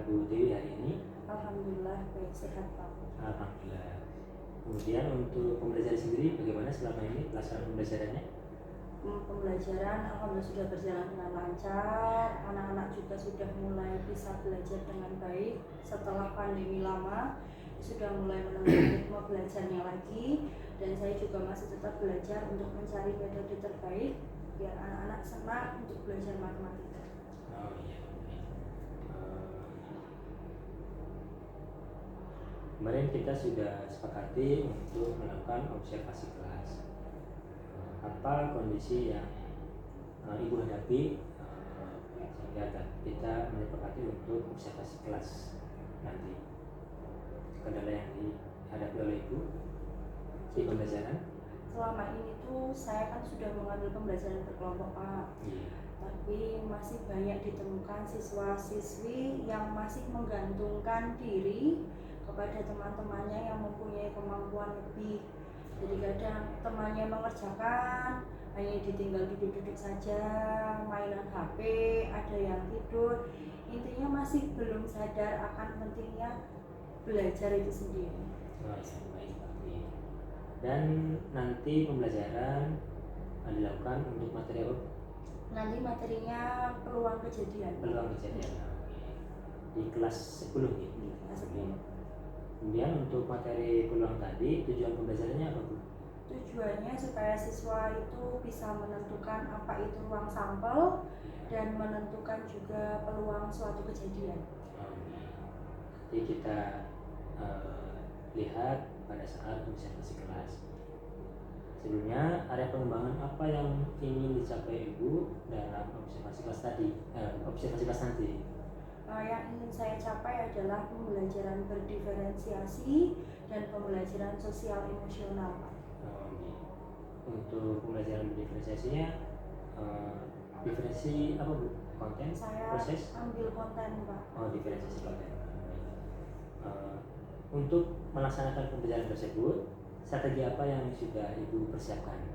Bu Dewi hari ini? Alhamdulillah baik, sehat Pak. Alhamdulillah. Kemudian untuk pembelajaran sendiri bagaimana selama ini pelaksanaan pembelajarannya? Pembelajaran alhamdulillah sudah berjalan dengan lancar. Anak-anak juga sudah mulai bisa belajar dengan baik setelah pandemi lama. Sudah mulai menemukan ritme belajarnya lagi, dan saya juga masih tetap belajar untuk mencari metode terbaik biar anak-anak senang untuk belajar matematika. Oh iya. Kemarin kita sudah sepakati untuk melakukan observasi kelas. Apa kondisi yang Ibu hadapi sehingga kita menyepakati untuk observasi kelas nanti? Kendala yang dihadapi oleh Ibu di pembelajaran? Selama ini tuh saya kan sudah mengambil pembelajaran berkelompok Pak. Tapi masih banyak ditemukan siswa-siswi yang masih menggantungkan diri kepada teman-temannya yang mempunyai kemampuan lebih. Jadi kadang temannya mengerjakan, hanya ditinggal duduk-duduk saja, mainan HP, ada yang tidur. Intinya masih belum sadar akan pentingnya belajar itu sendiri. Baik. Dan nanti pembelajaran dilakukan untuk materi apa? Nanti materinya peluang kejadian. Peluang kejadian. Di kelas 10 nih. Di kelas 10. Kemudian untuk materi peluang tadi, tujuan pembelajarannya apa Bu? Tujuannya supaya siswa itu bisa menentukan apa itu ruang sampel dan menentukan juga peluang suatu kejadian. Jadi kita lihat pada saat observasi kelas. Sebelumnya, area pengembangan apa yang ingin dicapai Ibu dalam observasi kelas tadi, observasi kelas nanti? Yang ingin saya capai adalah pembelajaran berdiferensiasi dan pembelajaran sosial emosional, Pak. Untuk pembelajaran berdiferensiasinya, diferensi apa Bu? Konten? Saya proses? Ambil konten, Pak. Oh, diferensiasi konten. Untuk melaksanakan pembelajaran tersebut, strategi apa yang sudah Ibu persiapkan?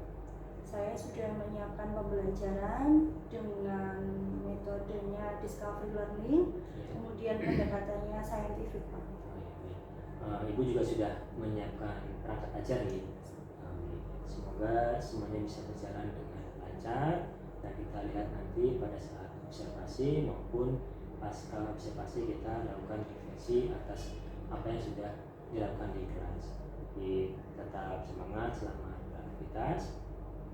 Saya sudah menyiapkan pembelajaran dengan metodenya discovery learning, kemudian pendekatannya scientific, Pak. Ibu juga sudah menyiapkan perangkat ajar nih. Semoga semuanya bisa berjalan dengan lancar, dan kita lihat nanti pada saat observasi maupun pasca observasi kita lakukan refleksi atas apa yang sudah dilakukan di kelas. Jadi tetap semangat selama beraktivitas.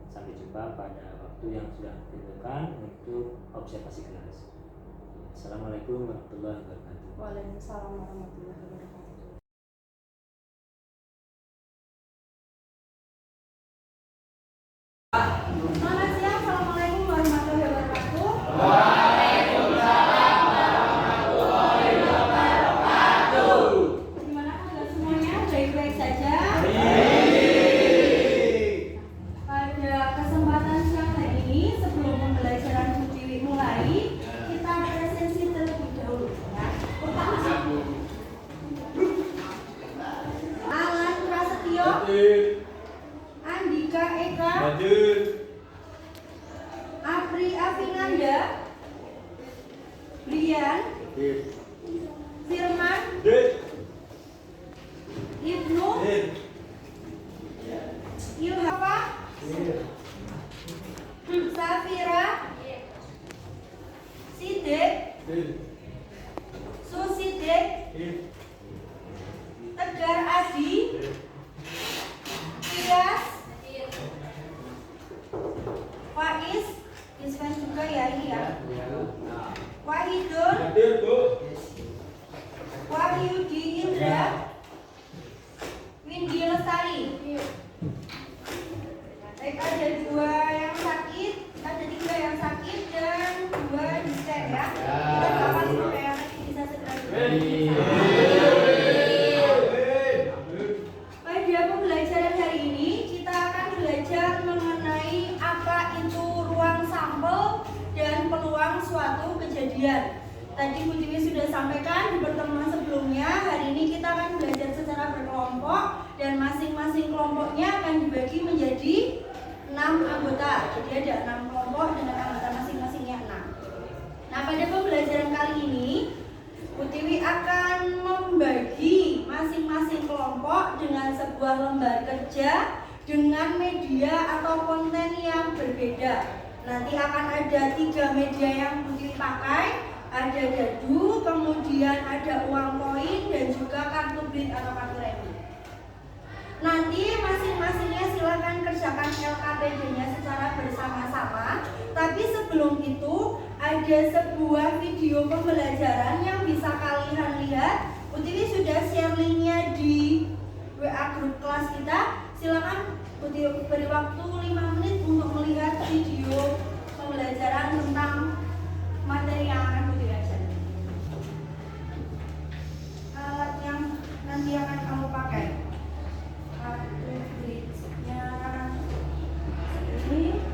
Sampai jumpa pada waktu yang sudah ditentukan untuk observasi kelas. Assalamualaikum warahmatullahi wabarakatuh. Waalaikumsalam warahmatullahi wabarakatuh. Selamat siang, assalamualaikum warahmatullahi wabarakatuh. Waalaikumsalam warahmatullahi wabarakatuh. Gimana kabar semuanya? Baik-baik saja? Pada kesempatan siang hari ini, sebelum pembelajaran dimulai, kita presensi terlebih dahulu, ya. Alan Prasetyo, Andika Eka, Apri Avinanda, Brian, Firman, Ibnu, Ilhapa, Safira, Sidik, Susidik, Tegar Adi, Tias, Faiz, Iswan juga ya ini ya. Wahidun, Wahyudi Indra, Windy Lestari. Baik, ada 2 yang sakit, ada 3 yang sakit dan 2 di stand ya. Kita doakan supaya yang sakit bisa segera Pada pembelajaran hari ini kita akan belajar mengenai apa itu ruang sampel dan peluang suatu kejadian. Tadi Bu Tiwi sudah sampaikan di pertemuan sebelumnya, hari ini kita akan belajar secara berkelompok dan masing-masing kelompoknya akan dibagi menjadi 6 anggota. Jadi ada 6 kelompok dengan anggota masing-masingnya 6. Nah, pada pembelajaran kali ini Utiwi akan membagi masing-masing kelompok dengan sebuah lembar kerja dengan media atau konten yang berbeda. Nanti akan ada 3 media yang Utiwi pakai, ada dadu, kemudian ada uang koin dan juga kartu blit atau kartu remi. Nanti masing-masingnya silakan kerjakan LKPD-nya secara bersama-sama. Tapi sebelum itu ada sebuah video pembelajaran yang bisa kalian lihat. Utiwi sudah share linknya di WA grup kelas kita. Silakan Utiwi beri waktu 5 menit untuk melihat video pembelajaran tentang materi yang akan Utiwi ajarkan. Alat yang nanti akan kamu pakai, kartu bridge-nya ini.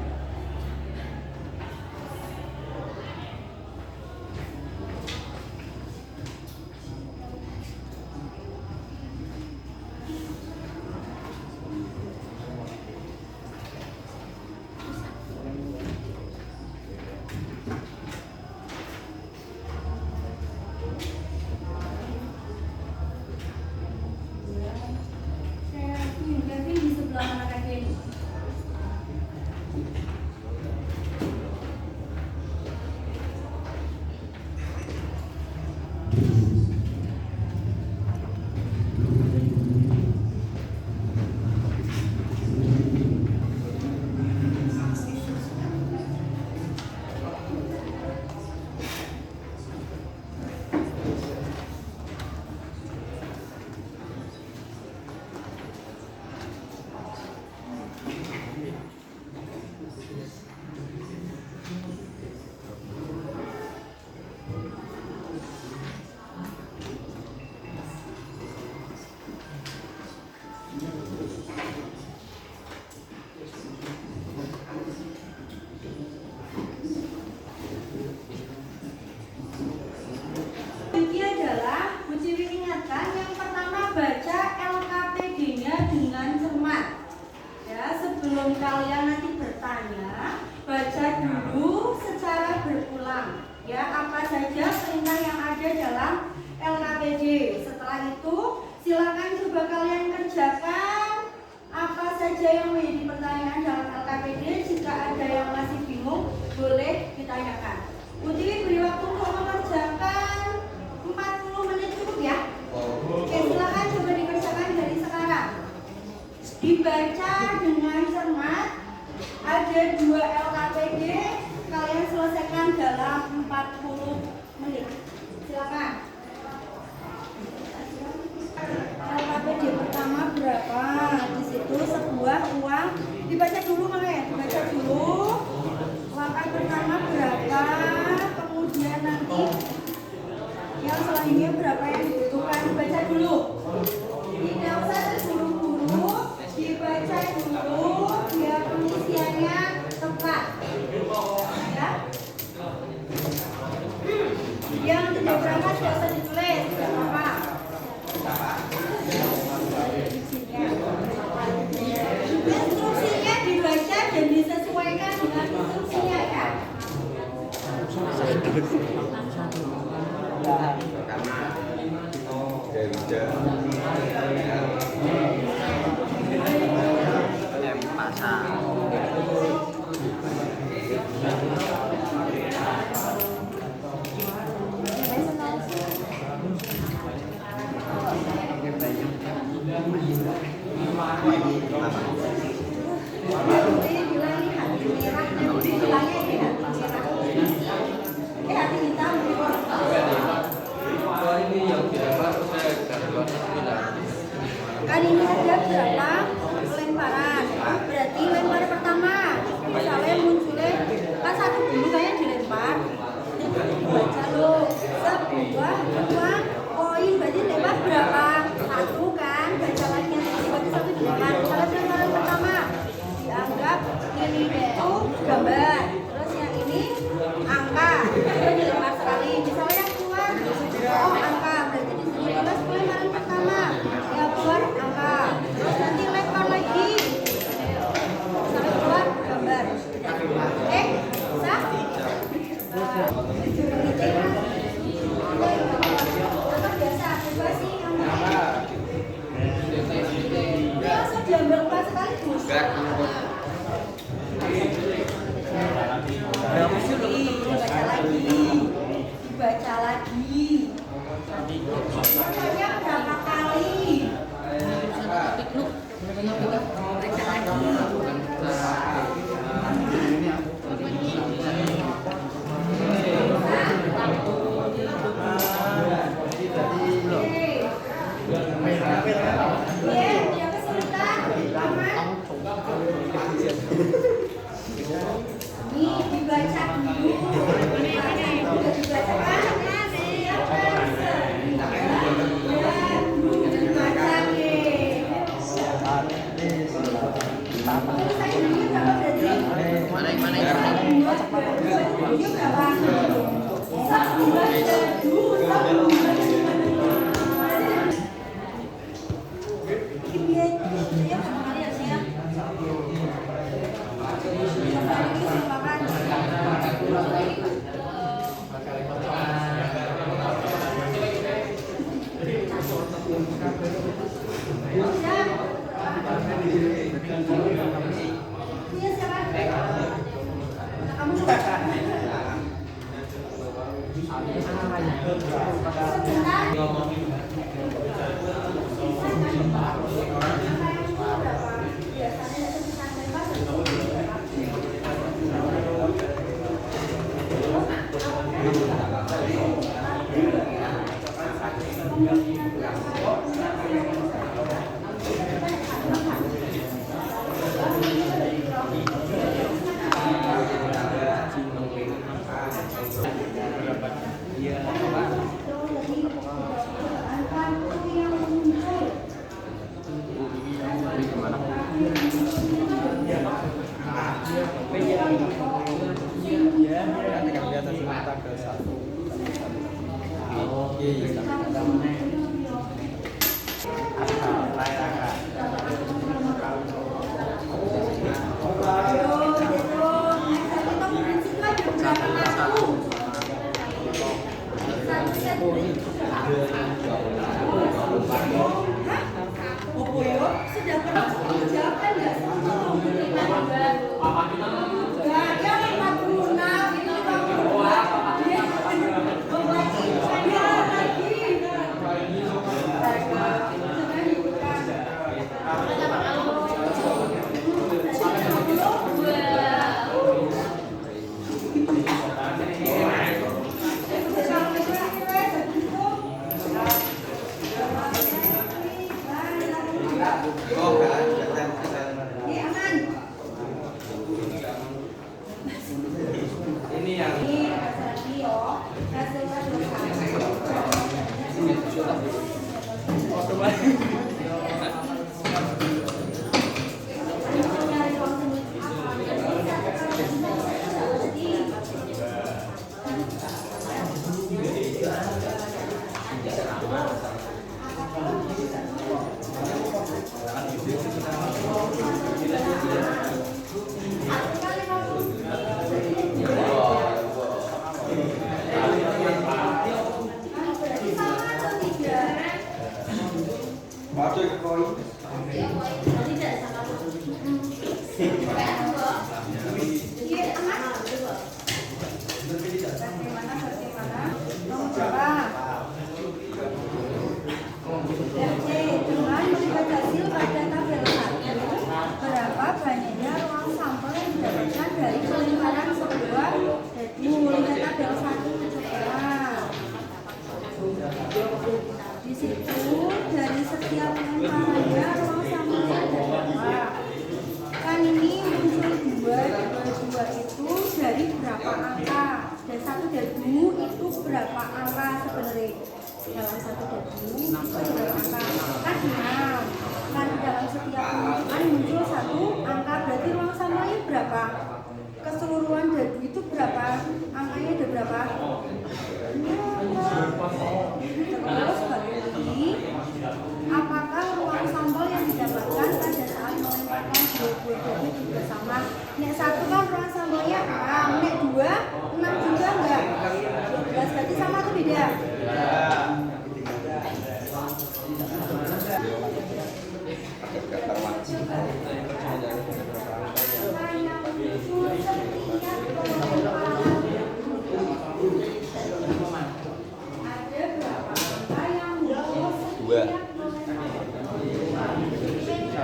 Kevin di sebelah mana Kevin? Ini adalah Utiwi ingatkan yang pertama baca LKPD-nya dengan cermat. Ya, sebelum kalian nanti bertanya, baca dulu secara berulang. Ya, apa saja perintah yang ada dalam LKPD. Setelah itu, silakan coba kalian kerjakan apa saja yang menjadi pertanyaan dalam LKPD. Jika ada yang masih bingung, boleh ditanyakan. Utiwi beri waktu untuk mengerjakan 40 menit cukup ya. Oke, silakan coba dikerjakan dari sekarang. Dibaca dengan cermat. Ada 2 LKPD, kalian selesaikan dalam 40 menit. Silakan. LKPD pertama berapa? Di situ sebuah uang. Dibaca dulu mana ya? Dibaca dulu. Langkah pertama berapa? Kemudian nanti yang selanjutnya berapa yang dibutuhkan? Dibaca dulu. Tidak usah terburu-buru. Dibaca dulu biar pengisiannya tepat. Ya. Yang tidak berangkat tidak usah ditulis, tidak apa-apa. Instruksinya dibaca dan disesuaikan dengan instruksinya ya. Kan ini ada berapa lemparan? Berarti lempar pertama misalnya munculnya kan satu dulu kayak dilempar. Baca lo sebuah uang koin, berarti lempar berapa? Satu kan? Baca lagi yang bagi satu dilempar. Kalau lemparan pertama dianggap ini itu gambar, terus yang ini angka, terus dilempar sekali. Misalnya yang keluar, oh angka, berarti di sini lemparan pertama yang keluar angka. Terus nanti Dibaca lagi. Pokoknya berapa kali? Nih dibaca dulu.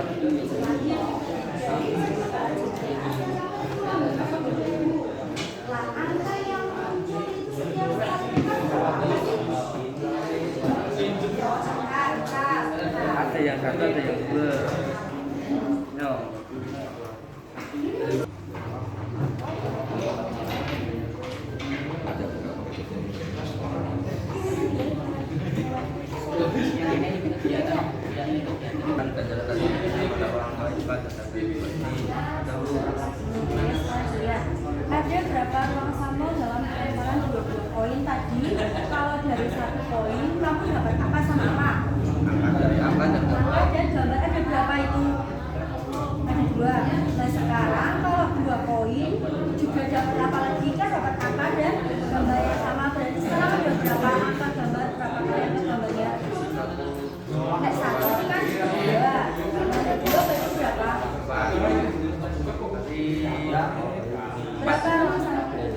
Lah, angka yang muncul itu setiap saat Ada yang satu, ada yang dua. No. Ada berapa ruang sampel dalam pelemparan 20 poin tadi? Kalau dari 1 poin, kamu dapat apa sama apa? Angka dan gambar ada berapa itu? Ada 2. Nah sekarang kalau 2 poin juga dapat apa lagi? Kan dapat angka dan gambar yang sama. Berarti sekarang ada berapa angka gambar, berapa kali angka gambarnya? Nek 1 kan 2. Ada 2 berarti berapa? Berapa ruang sampel?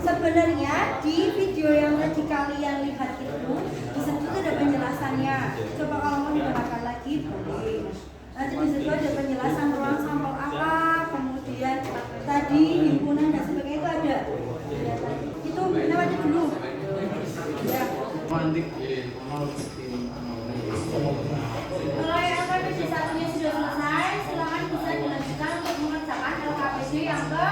Sebenarnya di video yang tadi kalian lihat itu di situ ada penjelasannya. Coba kalau mau didengarkan lagi boleh. Nanti di situ ada penjelasan ruang sampel apa, kemudian tadi himpunan dan sebagainya itu ada. Ya, tadi. Itu lewatnya dulu. Ya. Kalau yang LKPD satunya sudah selesai, silakan bisa dilanjutkan untuk mengerjakan LKPD yang kedua.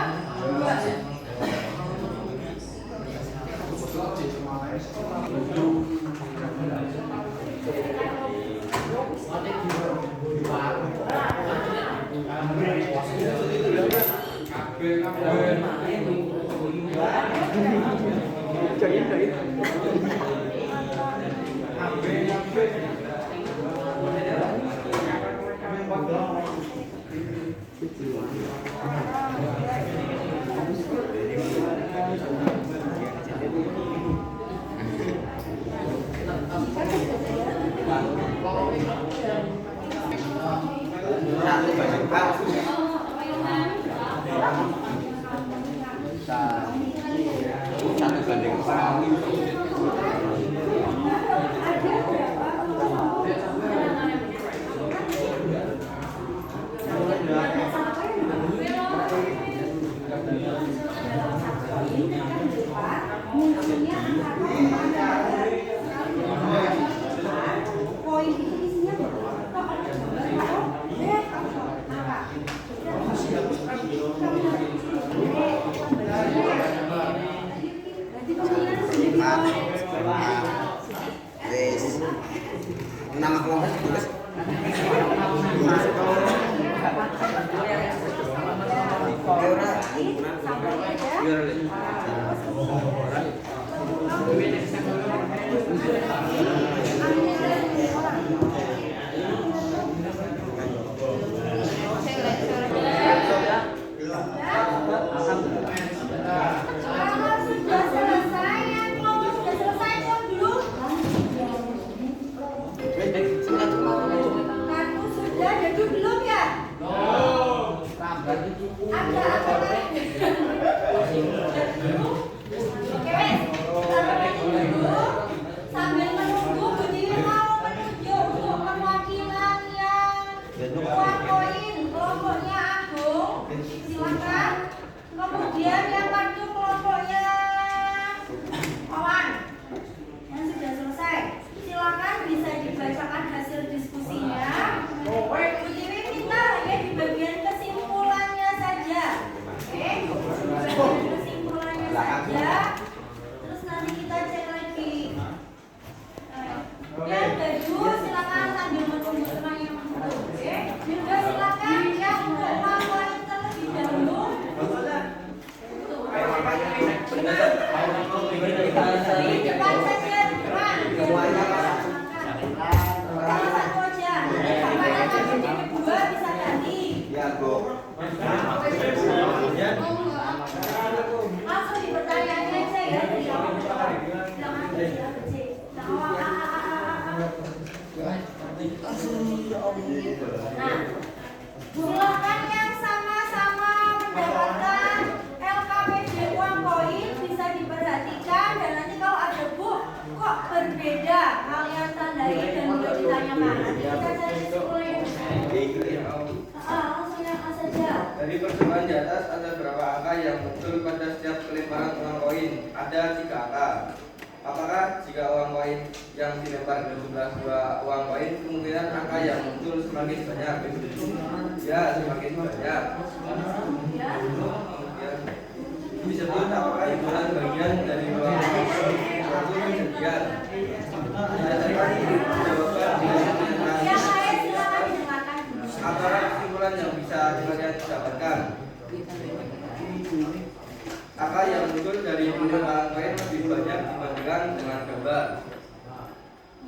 Poin itu isinya nama kelompok tulis kemudian yang kartu kelompoknya Wawan yang sudah selesai, silakan bisa dibacakan hasil diskusinya. Bu Tiwi minta hanya di bagian kesimpulannya saja. Oke, di bagian kesimpulannya saja. Terus nanti kita cek lagi. Yang kedua silakan sambil menunggu teman yang menunggu. Oke, juga silakan yang poin terlebih dahulu. Di depan saja, di depan. Salah satu aja. Karena nanti di kedua bisa ganti. ya Bu. Langsung di pertanyaannya aja ya. Jangan kecil. Nah, silakan yang sama-sama mendapatkan LKPD uang koin bisa diperhatikan, dan nanti kalau ada bu kok berbeda kalian tandai dan mulai ditanyakan. Nanti kita cari kesimpulannya. Dari percobaan di atas ada berapa angka yang muncul pada setiap pelemparan uang koin? Ada 3 angka. Apakah jika uang koin yang dilempar berjumlah 2 uang koin, kemungkinan angka yang muncul semakin banyak? Ya, semakin banyak. Kemudian disebut apakah himpunan bagian dari 2 uang koin suatu kejadian? Apa kesimpulan yang bisa kalian dapatkan? Angka yang muncul dari pelemparan koin lebih banyak dibandingkan dengan gambar.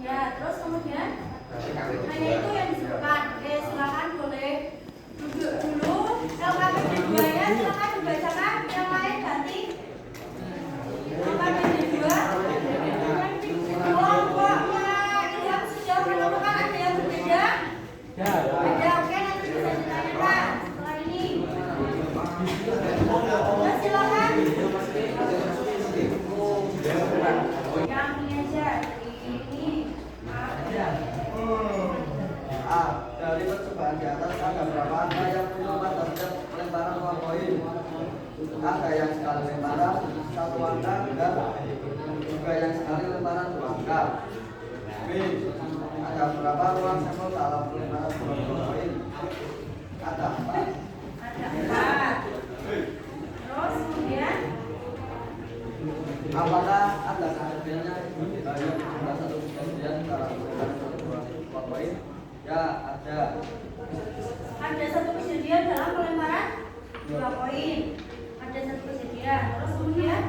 Ya, terus kemudian hanya itu yang disebutkan. Oke, silakan boleh duduk dulu. LKPD 2-nya silakan dibacakan. Yang lain ganti. LKPD 2 kelompoknya yang sudah menemukan ada yang berbeda. Ada, oke, nanti bisa ditanyakan setelah ini. Nah, silakan. Yang ini aja. Ini. A. Dari percobaan di atas ada berapa angka yang muncul pada setiap pelemparan uang koin? Ada yang sekali lemparan 1 angka dan juga yang sekali lemparan 2 angka. B. Ada berapa ruang sampel dalam pelemparan uang koin? Ada 4. Ada 4. Terus kemudian Apakah ada kejadiannya banyak jumlah satu kejadian dalam pelemparan uang koin? Ya, ada. ada satu kejadian dalam pelemparan 2 koin. Ada satu kejadian. Terus kemudian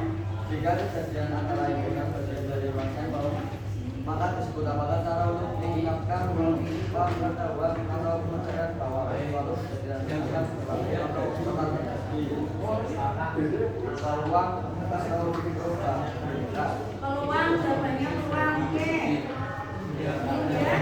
Jika kejadian antara yang dengan bagian dari uang sampel, maka disebut apakah cara untuk mengingatkan uang pengetahuan atau percayaan bahwa suatu kejadian akan berlaku atau pernah terjadi. Kalau uang atau berubah. peluang, jawabannya peluang. Oke. Kemudian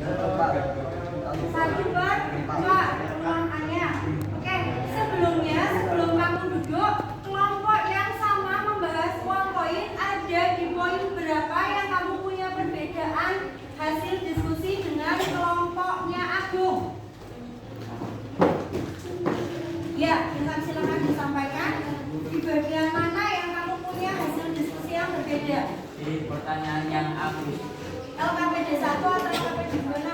satu per 2 peluangannya. Oke, sebelum kamu duduk, kelompok yang sama membahas uang koin ada di poin berapa yang kamu punya perbedaan hasil diskusi dengan kelompoknya Agung? Ya, silakan disampaikan di bagian mana yang kamu punya hasil diskusi yang berbeda. Di pertanyaan yang Agus. LKPD 1 atau LKPD 2?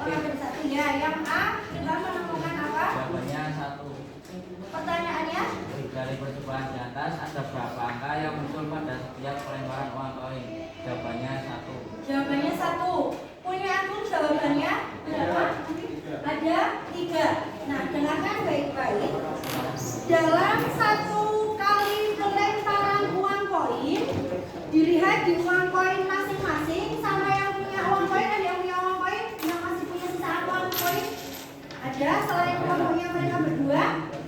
LKPD 1 ya. Yang A kita menemukan apa? Jawabannya 1. Pertanyaannya? Dari percobaan di atas ada berapa angka yang muncul pada setiap pelemparan uang koin? Jawabannya 1. Jawabannya 1. Punya Agung jawabannya berapa? Ada 3. Nah, dengarkan baik-baik. Dalam 1 kali pelemparan uang koin, dilihat di uang koin masing-masing sama yang punya uang koin. Ada yang punya uang koin, yang masih punya sisaan uang koin? Ada selain kelompoknya mereka berdua?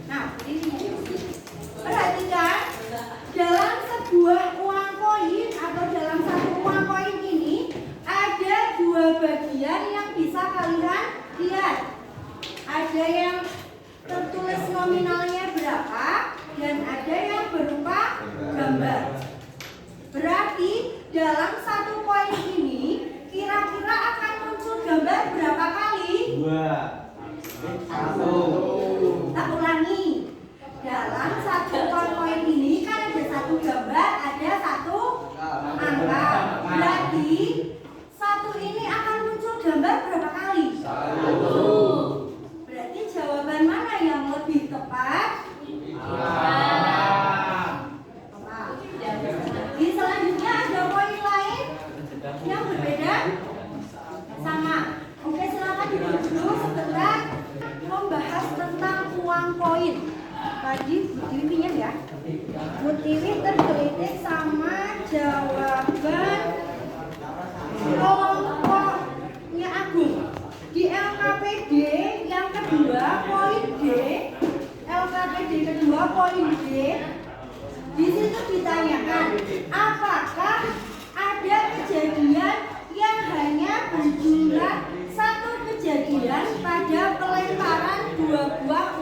Nah, ini perhatikan, dalam sebuah uang koin atau dalam 1 uang koin ini ada 2 bagian yang bisa kalian lihat. Ada yang tertulis nominalnya berapa dan ada yang berupa gambar. Berarti dalam 1 koin ini kira-kira akan muncul gambar berapa kali? 1. Tak ulangi. Dalam 1 koin ini kan ada 1 gambar, ada 1 angka. Berarti 1 ini akan muncul gambar berapa kali? 1. Berarti jawaban mana yang lebih tepat? Di selanjutnya ada poin lain yang berbeda? Sama. Oke, silakan duduk dulu sebentar membahas tentang uang koin. Tadi Bu Tiwi pinjam ya. Bu Tiwi tergelitik sama jawaban kelompoknya Agung. Di LKPD yang kedua poin D, LKPD kedua poin D, di situ ditanyakan apakah ada kejadian yang hanya berjumlah 1 kejadian pada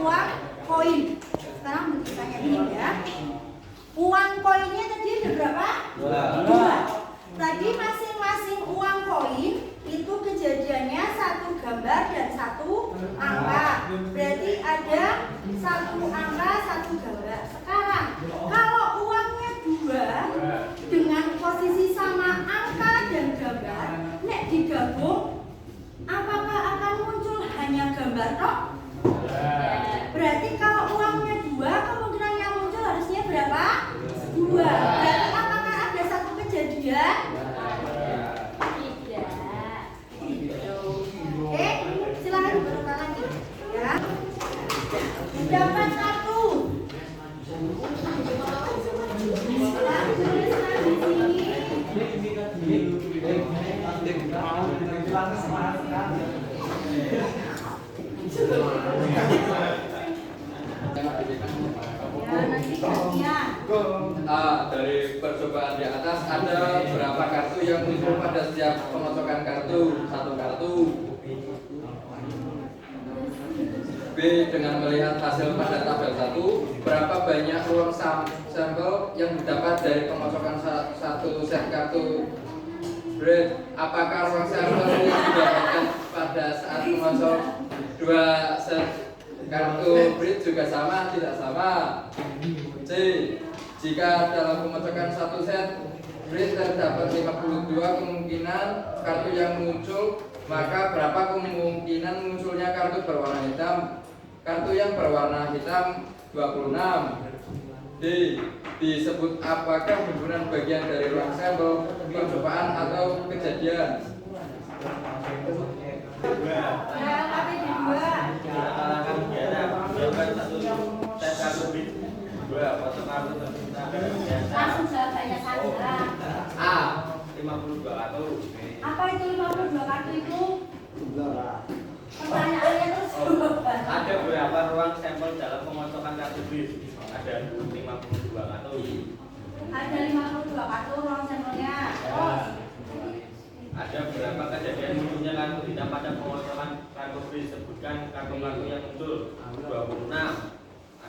uang koin. Sekarang bertanya ini ya. Uang koinnya tadi ada berapa? 2. Tadi masing-masing uang koin itu kejadiannya 1 gambar dan 1 angka. Berarti ada 1 angka, 1 gambar. Sekarang kalau uangnya 2 dengan posisi sama angka dan gambar, nek digabung, apakah akan muncul hanya gambar toh? Berarti kalau uangnya 2, kemungkinan yang muncul harusnya berapa? 2. Berarti apakah ada 1 kejadian? Oke, silakan dibuka lagi ya. Dapat 1. Silakan tuliskan di sini. Ya, nanti gantian. Dari percobaan di atas ada berapa kartu yang muncul pada setiap pengocokan kartu? 1 kartu. B. Dengan melihat hasil pada tabel 1, berapa banyak uang sampel yang didapat dari pengocokan 1 set kartu bread? Apakah uang sampel yang didapatkan pada saat mengocok 2 set kartu bread juga sama? Tidak sama. C. Jika dalam pengocokan 1 set bread terdapat 52 kemungkinan kartu yang muncul, maka berapa kemungkinan munculnya kartu berwarna hitam? Kartu yang berwarna hitam 26. D. Disebut apakah himpunan bagian dari ruang sampel, percobaan atau kejadian? Ya, tapi di 2. Langsung jawab aja saja. A. 52 kartu. Apa itu 52 kartu itu? Pertanyaannya terus jawaban. Ada berapa ruang sampel dalam pengocokan kartu bis? Ada 52 kartu. Ada 52 kartu ruang sampelnya. Terus Ada berapa kejadian munculnya kartu hitam pada pengocokan kartu bis? Sebutkan kartu-kartu yang muncul. 26.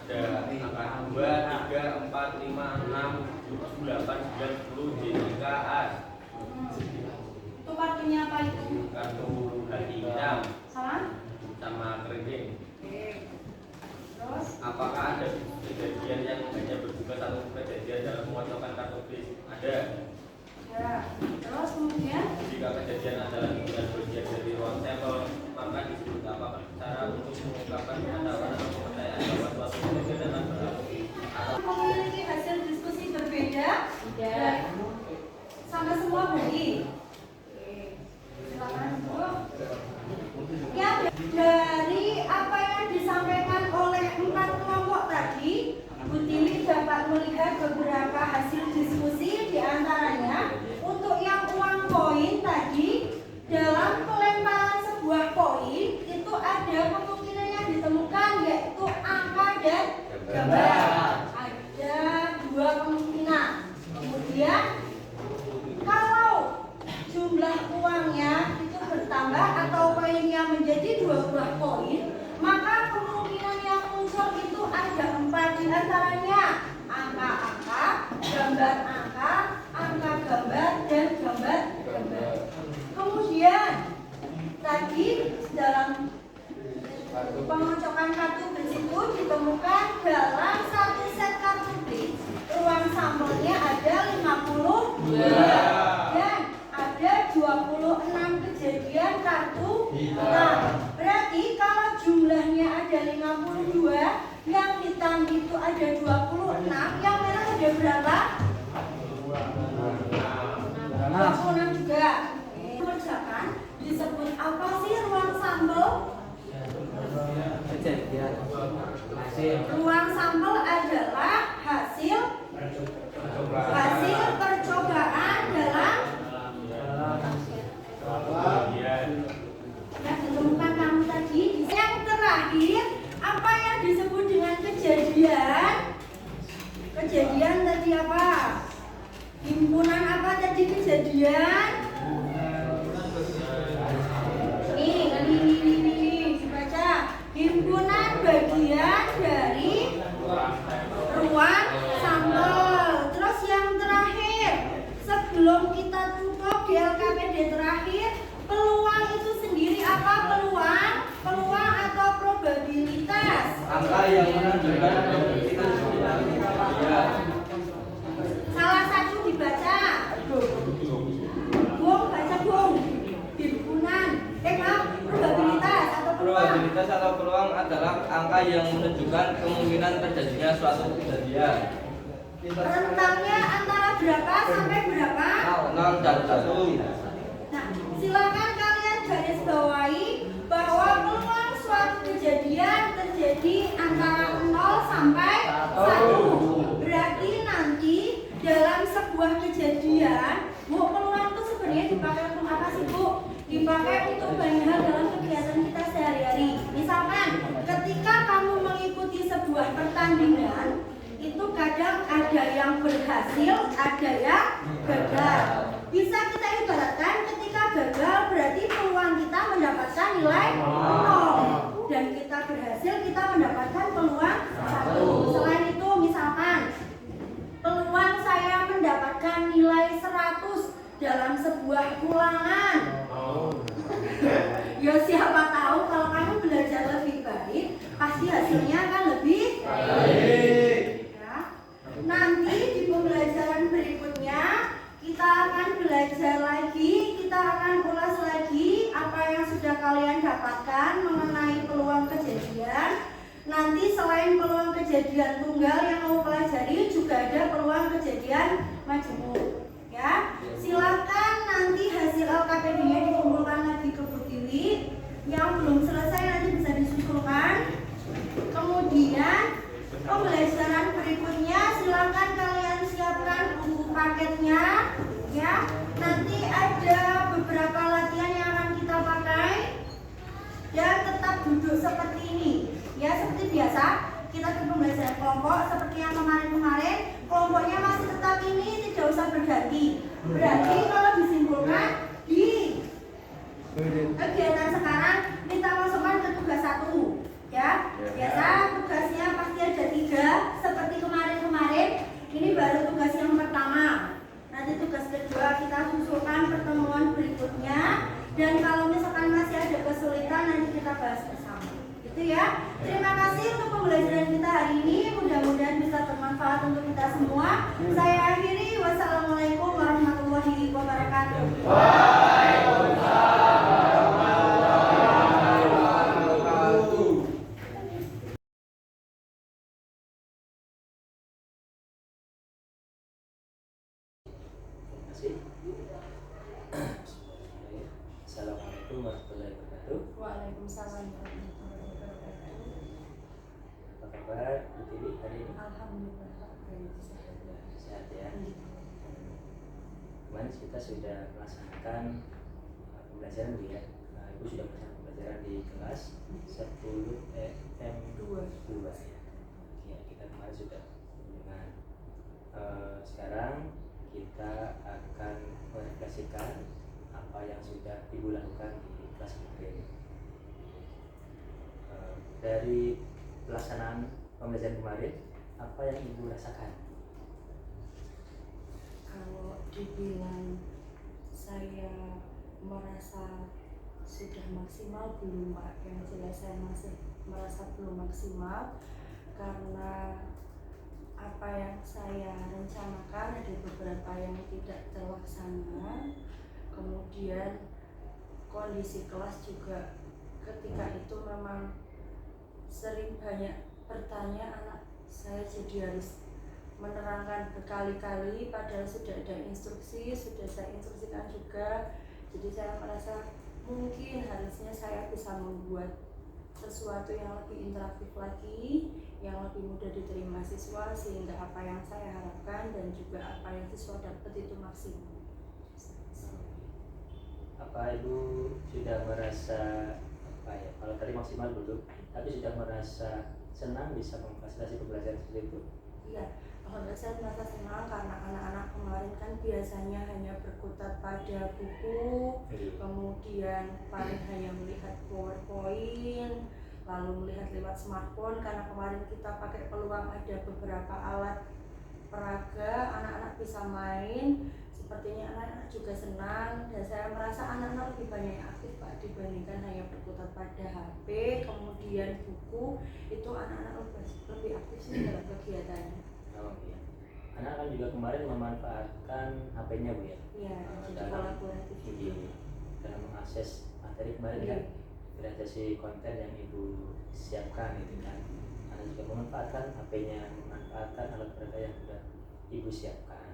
Ada angka 2, 3, 4, 5, 6, 7, 8, 9, 10, J, K, A. itu kartunya apa itu? Kartu hati hitam Sama? keriting. Oke. Terus Apakah ada kejadian yang hanya berbuka 1 kejadian dalam pengocokan kartu bis? Ada. ya. Terus kemudian Jika kejadian adalah bukan bagian dari ruang sampel, maka disebut apa? Cara untuk mengungkapkan pengetahuan atau kepercayaan bahwa suatu kejadian berlaku. memiliki hasil diskusi berbeda? Tidak. Sama semua berarti? Oke. Silakan Bu. Ya, dari apa yang disampaikan oleh 4 kelompok tadi, Bu Tili dapat melihat beberapa hasil diskusi, diantaranya untuk yang uang koin tadi, dalam pelemparan sebuah koin itu ada kemungkinan yang ditemukan, yaitu angka dan gambar. Ada 2 kemungkinan. Kemudian kalau jumlah uangnya itu bertambah atau koinnya menjadi 2 buah koin, maka kemungkinan yang muncul itu ada 4, diantaranya angka-angka, gambar angka, angka gambar, dan gambar gambar. Kemudian tadi dalam pengocokan kartu bis itu ditemukan dalam 1 set kartu bis ruang sampelnya ada 52 dan ada 26 kejadian kartu hitam. Berarti kalau jumlahnya ada 52, yang hitam itu ada 26, yang merah ada berapa? 26 juga. Kerjakan disebut apa sih ruang sampel? Kejadian hasil Ruang sampel adalah hasil percobaan dalam yang ditemukan kamu tadi. Yang terakhir, apa yang disebut dengan kejadian? Kejadian tadi apa? Himpunan apa tadi kejadian? Nih, dibaca. Himpunan bagian yang menunjukkan kemungkinan kita pakai. Salah satu dibaca. Bung, baca Bung. Himpunan. Maaf, probabilitas atau peluang. Probabilitas atau peluang adalah angka yang menunjukkan kemungkinan terjadinya suatu kejadian. Rentangnya antara berapa sampai berapa? 0 dan 1. Nah, silakan kalian garis bawahi bahwa peluang suatu kejadian terjadi antara 0 sampai 1. Berarti nanti dalam sebuah kejadian, Bu, peluang itu sebenarnya dipakai untuk apa sih, Bu? Dipakai untuk banyak hal dalam kegiatan kita sehari-hari. Misalkan, ketika kamu mengikuti sebuah pertandingan, itu kadang ada yang berhasil, ada yang gagal. Bisa kita ibaratkan ketika gagal berarti peluang kita mendapatkan nilai 0 dan kita berhasil kita mendapatkan peluang 1. Selain itu misalkan peluang saya mendapatkan nilai 100 dalam sebuah ulangan. Ya siapa tahu kalau kamu belajar lebih baik pasti hasilnya akan lebih baik. Nanti di pembelajaran berikutnya kita akan belajar lagi, kita akan ulas lagi apa yang sudah kalian dapatkan mengenai peluang kejadian. Nanti selain peluang kejadian tunggal yang kamu pelajari juga ada peluang kejadian majemuk. Ya, silakan nanti hasil LKPD-nya dikumpulkan lagi ke Bu Tiwi. Yang belum selesai nanti bisa disusulkan. Kemudian pembelajaran berikutnya silakan kalian siapkan buku paketnya ya. Nanti ada beberapa latihan yang akan kita pakai dan tetap duduk seperti ini ya, seperti biasa kita ke pembelajaran kelompok seperti yang kemarin-kemarin. Kelompoknya masih tetap ini, tidak usah berganti. Berarti kalau disimpulkan di kegiatan sekarang kita masukkan ke tugas 1 ya. Biasa tugasnya pasti ada 3 seperti kemarin-kemarin. Ini baru tugas yang pertama. Nanti tugas kedua kita susulkan pertemuan berikutnya. Dan kalau misalkan masih ada kesulitan nanti kita bahas bersama. Gitu ya. Terima kasih untuk pembelajaran kita hari ini. Mudah-mudahan bisa bermanfaat untuk kita semua. Saya akhiri. Wassalamualaikum warahmatullahi wabarakatuh. Assalamualaikum warahmatullahi wabarakatuh. Waalaikumsalam warahmatullahi wabarakatuh. Apa kabar Bu Tiwi hari ini? Alhamdulillah Sehat ya. Kemarin kita sudah melaksanakan pembelajaran Bu ya. Nah, Ibu sudah melaksanakan pembelajaran di kelas 10 M2 ya. Ya, kita kemarin sudah dengan sekarang kita akan merefleksikan apa yang sudah Ibu lakukan di kelas kemarin. Dari pelaksanaan pembelajaran kemarin, apa yang Ibu rasakan? Kalau dibilang saya merasa sudah maksimal belum Pak, yang jelas saya masih merasa belum maksimal karena apa yang saya rencanakan ada beberapa yang tidak terlaksana. Kemudian kondisi kelas juga ketika itu memang sering banyak bertanya anak saya, jadi harus menerangkan berkali-kali padahal sudah ada instruksi, sudah saya instruksikan juga. Jadi saya merasa mungkin harusnya saya bisa membuat sesuatu yang lebih interaktif lagi, yang lebih mudah diterima siswa sehingga apa yang saya harapkan dan juga apa yang siswa dapat itu maksimal. Apa Ibu sudah merasa kalau tadi maksimal belum, tapi sudah merasa senang bisa memfasilitasi pembelajaran seperti itu? Iya, alhamdulillah saya merasa senang karena anak-anak kemarin kan biasanya hanya berkutat pada buku, kemudian paling hanya melihat PowerPoint, lalu melihat lewat smartphone. Karena kemarin kita pakai peluang ada beberapa alat peraga, anak-anak bisa main sepertinya anak-anak juga senang, dan saya merasa anak-anak lebih banyak yang aktif Pak dibandingkan hanya berkutat pada HP, kemudian buku. Itu anak-anak lebih aktif sih dalam kegiatannya. Oh iya. Anak kan juga kemarin memanfaatkan HP-nya Bu ya. Iya, jadi dalam kolaboratif dalam mengakses materi kemarin kan realisasi konten yang Ibu siapkan gitu kan. Anak juga memanfaatkan HP-nya, memanfaatkan alat peragam yang sudah Ibu siapkan.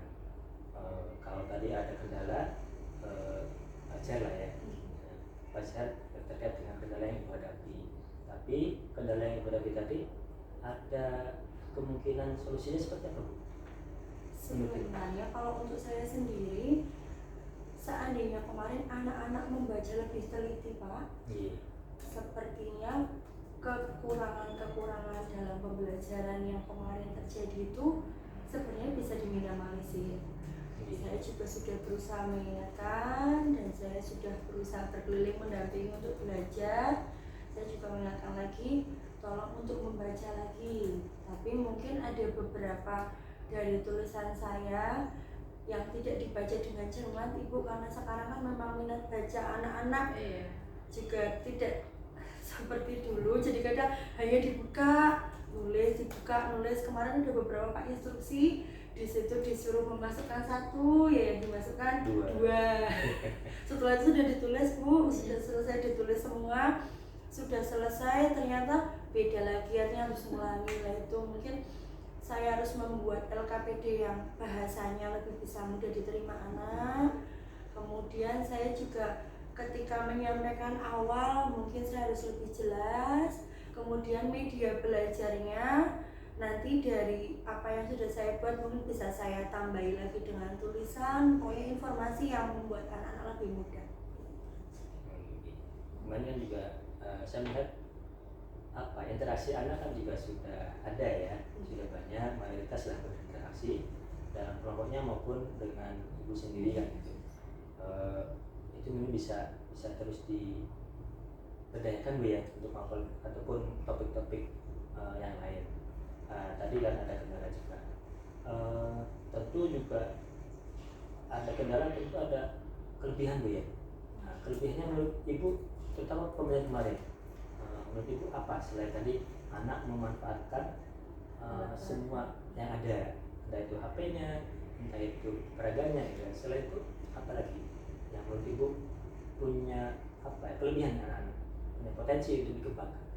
Kalau tadi ada kendala, wajar lah ya, wajar terkait dengan kendala yang Ibu hadapi. Tapi kendala yang Ibu hadapi tadi ada kemungkinan solusinya seperti apa Bu? Sebenarnya kalau untuk saya sendiri, seandainya kemarin anak-anak membaca lebih teliti Pak, sepertinya kekurangan-kekurangan dalam pembelajaran yang kemarin terjadi itu sebenarnya bisa diminimalisir. Saya juga sudah berusaha mengingatkan, dan saya sudah berusaha berkeliling mendampingi untuk belajar. Saya juga mengingatkan lagi, tolong untuk membaca lagi. Tapi mungkin ada beberapa dari tulisan saya yang tidak dibaca dengan cermat Ibu, karena sekarang kan memang minat baca anak-anak juga tidak seperti dulu, jadi kadang hanya dibuka nulis, dibuka nulis. Kemarin ada beberapa Pak instruksi, di situ disuruh memasukkan satu, ya yang dimasukkan dua. Setelah itu sudah ditulis Bu, sudah selesai ditulis semua, sudah selesai, ternyata beda lagi, artinya harus ngulangi lah. Itu mungkin saya harus membuat LKPD yang bahasanya lebih bisa mudah diterima anak. Kemudian saya juga ketika menyampaikan awal mungkin saya harus lebih jelas. Kemudian media belajarnya nanti dari apa yang sudah saya buat mungkin bisa saya tambahi lagi dengan tulisan, pokoknya informasi yang membuat anak-anak lebih mudah. Kemudian juga saya melihat interaksi anak kan juga sudah ada ya, sudah banyak, mayoritas lah berinteraksi dalam kelompoknya maupun dengan Ibu sendiri kan gitu. Itu mungkin bisa terus diberdayakan Bu ya untuk maupun ataupun topik-topik yang lain. Tadi kan ada kendala juga, tentu juga ada kendala, tentu ada kelebihan Bu ya. Kelebihannya menurut Ibu, terutama pemilihan kemarin, menurut Ibu apa selain tadi anak memanfaatkan semua yang ada, entah itu HP-nya, entah itu peragamnya gitu. Selain itu apa lagi yang menurut Ibu punya kelebihan anak-anak, punya potensi untuk dikembangkan?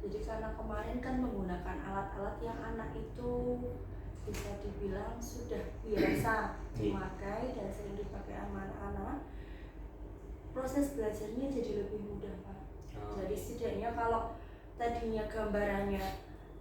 Jadi karena kemarin kan menggunakan alat-alat yang anak itu bisa dibilang sudah biasa dipakai dan sering dipakai sama anak-anak, proses belajarnya jadi lebih mudah Pak. Jadi setidaknya kalau tadinya gambarannya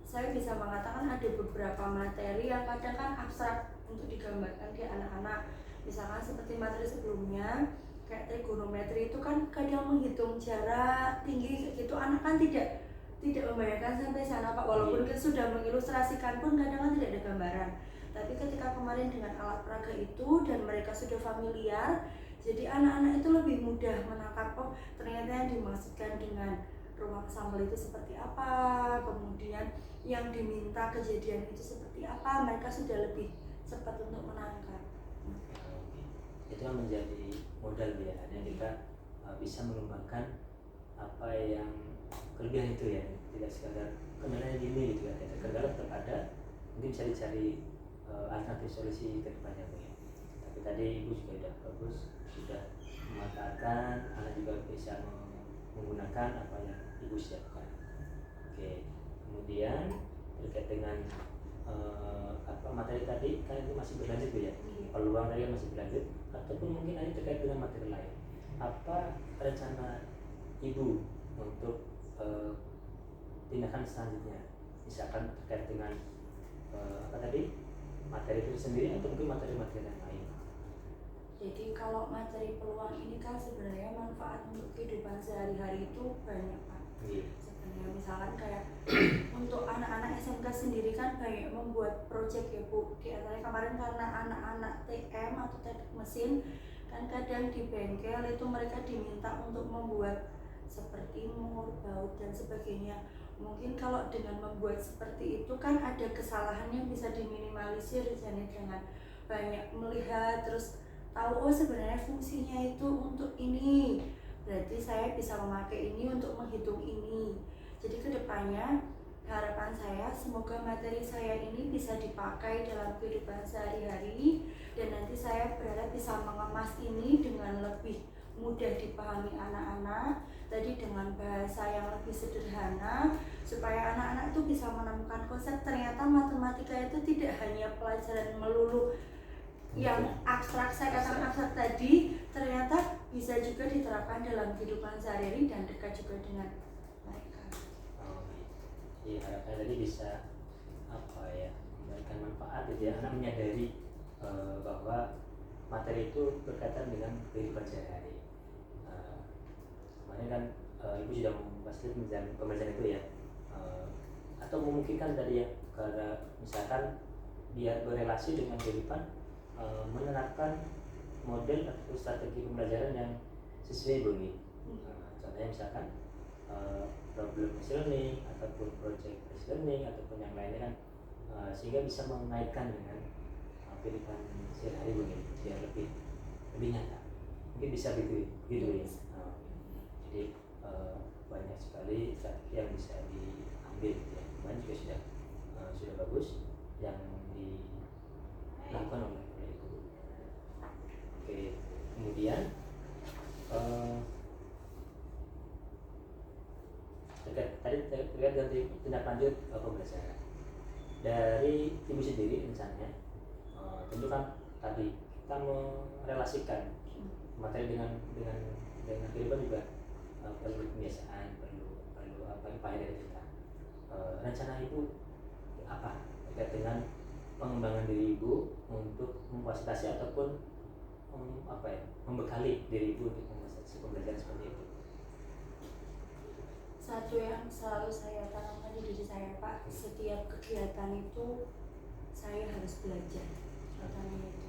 saya bisa mengatakan ada beberapa materi yang kadang kan abstrak untuk digambarkan ke anak-anak. Misalkan seperti materi sebelumnya kayak trigonometri itu kan kadang menghitung jarak tinggi kayak gitu, anak kan tidak membayangkan sampai sana Pak, walaupun kita sudah mengilustrasikan pun kadang kan tidak ada gambaran. Tapi ketika kemarin dengan alat peraga itu dan mereka sudah familiar, jadi anak-anak itu lebih mudah menangkap, oh ternyata yang dimaksudkan dengan ruang sampel itu seperti apa, kemudian yang diminta kejadian itu seperti apa, mereka sudah lebih cepat untuk menangkap. Itu yang menjadi modal ya, yang kita bisa mengembangkan apa yang kelebihan itu ya, tidak sekadar kendalanya gini gitu ya, kendala tetap ada, mungkin bisa dicari alternatif solusi ke depannya Bu ya. Tapi tadi Ibu juga sudah bagus, sudah memanfaatkan, anak juga bisa menggunakan apa yang Ibu siapkan. Oke, kemudian terkait dengan materi tadi kan itu masih berlanjut Bu ya, peluang tadi masih berlanjut, ataupun mungkin ada terkait dengan materi lain. Apa rencana Ibu untuk tindakan selanjutnya, misalkan terkait dengan materi itu sendiri atau mungkin materi-materi yang lain? Jadi kalau materi peluang ini kan sebenarnya manfaat untuk kehidupan sehari-hari itu banyak Pak. Sebenarnya misalkan kayak untuk anak-anak SMK sendiri kan banyak membuat proyek ya Bu. Di antaranya kemarin karena anak-anak TM atau teknik mesin kan kadang di bengkel itu mereka diminta untuk membuat seperti mur, baut dan sebagainya. Mungkin kalau dengan membuat seperti itu kan ada kesalahan yang bisa diminimalisir misalnya dengan banyak melihat terus tahu oh sebenarnya fungsinya itu untuk ini, berarti saya bisa memakai ini untuk menghitung ini. Jadi kedepannya harapan saya semoga materi saya ini bisa dipakai dalam kehidupan sehari-hari, dan nanti saya berharap bisa mengemas ini dengan lebih mudah dipahami anak-anak, tadi dengan bahasa yang lebih sederhana, supaya anak-anak itu bisa menemukan konsep ternyata matematika itu tidak hanya pelajaran melulu yang abstrak, saya katakan abstrak tadi, ternyata bisa juga diterapkan dalam kehidupan sehari-hari dan dekat juga dengan mereka. Iya, harapannya tadi bisa memberikan manfaat gitu ya, anak menyadari bahwa materi itu berkaitan dengan kehidupan sehari-hari. Kemarin kan ibu sudah membahas pembelajaran itu ya, atau memungkinkan tadi ya, karena misalkan biar berelasi dengan kehidupan, menerapkan model atau strategi pembelajaran yang sesuai bunyi. Contohnya misalkan problem based learning ataupun project based learning ataupun yang lainnya kan, sehingga bisa mengaitkan dengan kehidupan sehari-hari bunyi biar lebih nyata. Mungkin bisa begitu ya. Jadi banyak sekali strategi yang bisa diambil ya. Kemarin juga sudah bagus yang dilakukan oleh ibu. Oke, kemudian terkait dengan tindak lanjut pembelajaran dari ibu sendiri rencananya, tentu kan tadi kita merelasikan materi dengan kehidupan juga perlu kebiasaan, perlu upaya dari kita. Rencana ibu apa terkait dengan pengembangan diri ibu untuk memfasilitasi ataupun membekali diri ibu untuk memfasilitasi pembelajaran seperti itu? Satu yang selalu saya tanamkan di diri saya, Pak, setiap kegiatan itu saya harus belajar. Katanya itu.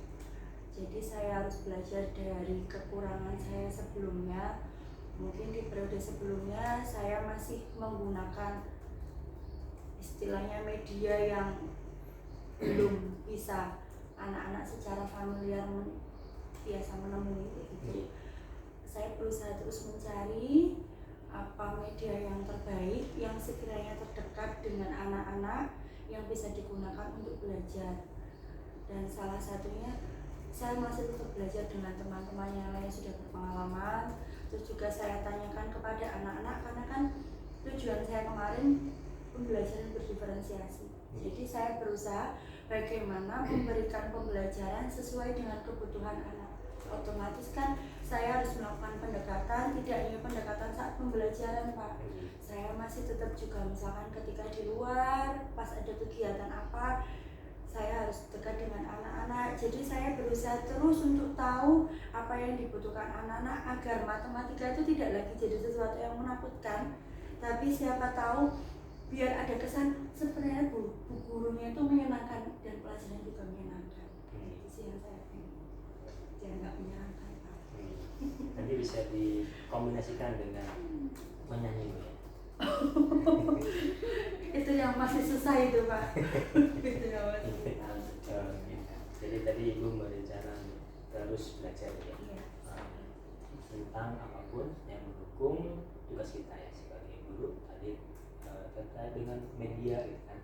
Jadi saya harus belajar dari kekurangan saya sebelumnya. Mungkin di periode sebelumnya saya masih menggunakan istilahnya media yang belum bisa anak-anak secara familiar biasa menemui gitu. Saya berusaha terus mencari apa media yang terbaik yang sekiranya terdekat dengan anak-anak yang bisa digunakan untuk belajar. Dan salah satunya saya masih tetap belajar dengan teman-teman yang lain sudah berpengalaman. Terus juga saya tanyakan kepada anak-anak, karena kan tujuan saya kemarin pembelajaran berdiferensiasi. Jadi saya berusaha bagaimana memberikan pembelajaran sesuai dengan kebutuhan anak. Otomatis kan saya harus melakukan pendekatan, tidak hanya pendekatan saat pembelajaran, Pak. Saya masih tetap juga misalkan ketika di luar, pas ada kegiatan apa, saya harus dekat dengan anak-anak. Jadi saya berusaha terus untuk tahu apa yang dibutuhkan anak-anak agar matematika itu tidak lagi jadi sesuatu yang menakutkan, tapi siapa tahu biar ada kesan sebenarnya bu gurunya itu menyenangkan dan pelajaran juga menyenangkan. Itu sih yang saya pengen. Jangan nggak menyenangkan, Pak. Nanti bisa dikombinasikan dengan menyanyi ya. Itu yang masih susah itu, Pak. Itu yang masih susah. Jadi tadi ibu berencana terus belajar ya, tentang apapun yang mendukung tugas kita ya sebagai guru. Tadi terkait dengan media gitu kan,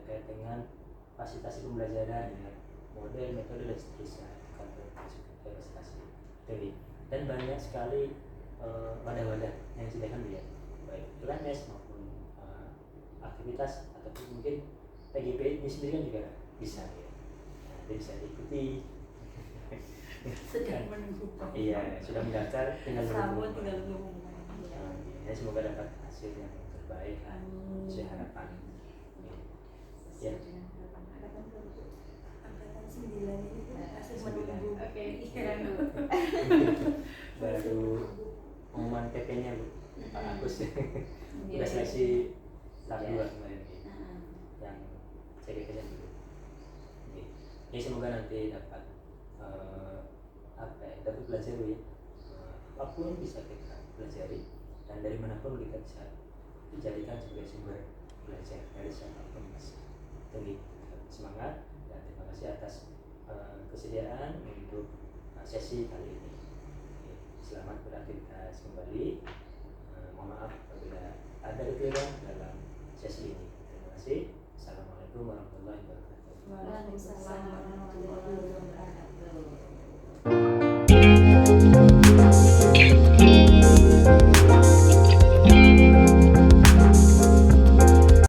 terkait dengan fasilitasi pembelajaran dengan model, metode dan seterusnya, fasilitasi. Dan banyak sekali wadah-wadah yang disediakan dia, baik LMS maupun aktivitas ataupun mungkin PGP ini sendiri kan juga bisa ya. Nah, jadi bisa diikuti. Sedang menunggu Pak. Iya, sudah mendaftar, tinggal Sambut menunggu. tinggal menunggu. Ya, semoga dapat hasil yang terbaik sesuai harapan. Ya. Angkatan 9 ini masih menunggu. Oke, Iya. Baru pengumuman PP-nya Bu, Pak Agus. Udah seleksi tahap 2 kemarin yang CGP-nya dulu. Ini semoga nanti dapat dapat belajar ya. Apapun bisa kita pelajari dan dari manapun kita bisa dijadikan sebagai sumber belajar dari siapapun Mas. Tinggi semangat dan terima kasih atas kesediaan untuk sesi kali ini. Selamat beraktivitas kembali. Mohon maaf apabila ada kekeliruan dalam sesi ini. Terima kasih. Assalamualaikum warahmatullahi wabarakatuh. Waalaikumsalam.